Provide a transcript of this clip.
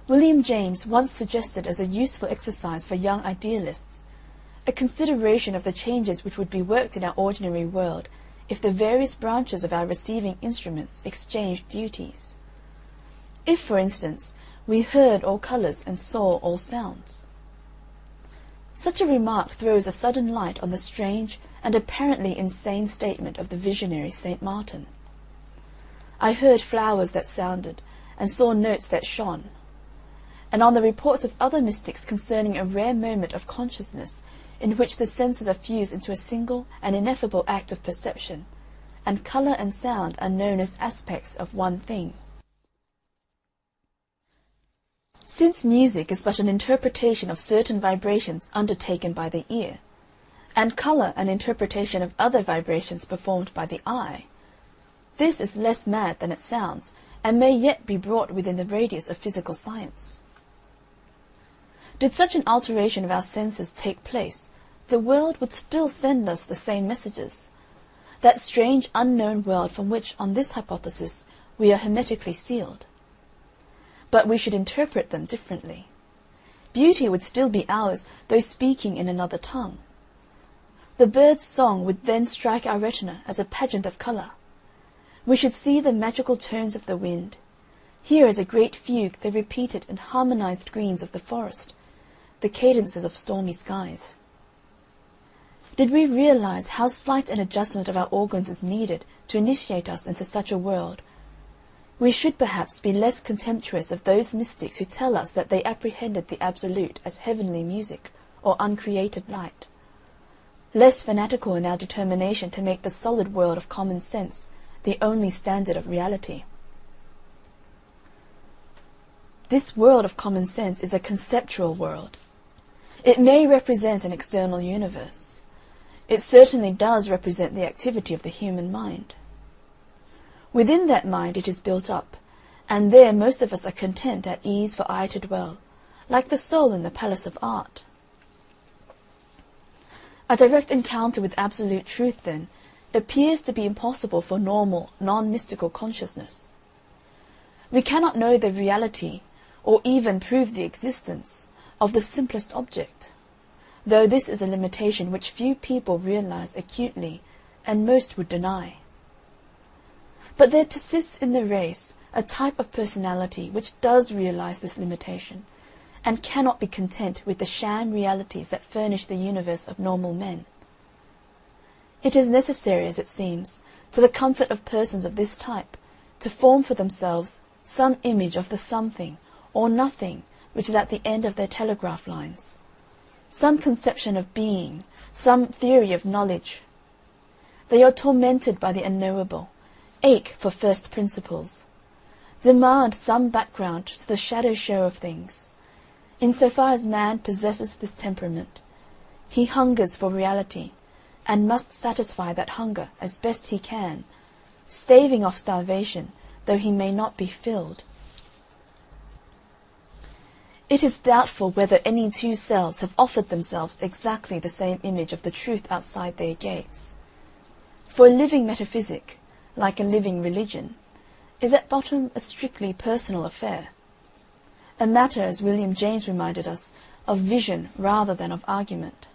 William James once suggested as a useful exercise for young idealists a consideration of the changes which would be worked in our ordinary world if the various branches of our receiving instruments exchanged duties. If, for instance, we heard all colours and saw all sounds. Such a remark throws a sudden light on the strange and apparently insane statement of the visionary St. Martin. I heard flowers that sounded, and saw notes that shone. And on the reports of other mystics concerning a rare moment of consciousness in which the senses are fused into a single and ineffable act of perception, and colour and sound are known as aspects of one thing. Since music is but an interpretation of certain vibrations undertaken by the ear, and colour an interpretation of other vibrations performed by the eye, this is less mad than it sounds, and may yet be brought within the radius of physical science. Did such an alteration of our senses take place, the world would still send us the same messages, that strange unknown world from which, on this hypothesis, we are hermetically sealed. But we should interpret them differently. Beauty would still be ours, though speaking in another tongue. The bird's song would then strike our retina as a pageant of colour. We should see the magical tones of the wind, hear as a great fugue the repeated and harmonized greens of the forest, the cadences of stormy skies. Did we realize how slight an adjustment of our organs is needed to initiate us into such a world, we should perhaps be less contemptuous of those mystics who tell us that they apprehended the Absolute as heavenly music or uncreated light, less fanatical in our determination to make the solid world of common sense the only standard of reality. This world of common sense is a conceptual world. It may represent an external universe. It certainly does represent the activity of the human mind. Within that mind it is built up, and there most of us are content at ease for aye to dwell, like the soul in the palace of art. A direct encounter with absolute truth, then, appears to be impossible for normal, non-mystical consciousness. We cannot know the reality, or even prove the existence, of the simplest object, though this is a limitation which few people realize acutely and most would deny. But there persists in the race a type of personality which does realize this limitation, and cannot be content with the sham realities that furnish the universe of normal men. It is necessary, as it seems, to the comfort of persons of this type, to form for themselves some image of the something or nothing which is at the end of their telegraph lines, some conception of being, some theory of knowledge. They are tormented by the unknowable, ache for first principles, demand some background to the shadow show of things. In so far as man possesses this temperament, he hungers for reality, and must satisfy that hunger as best he can, staving off starvation, though he may not be filled. It is doubtful whether any two selves have offered themselves exactly the same image of the truth outside their gates. For a living metaphysic, like a living religion, is at bottom a strictly personal affair, a matter, as William James reminded us, of vision rather than of argument.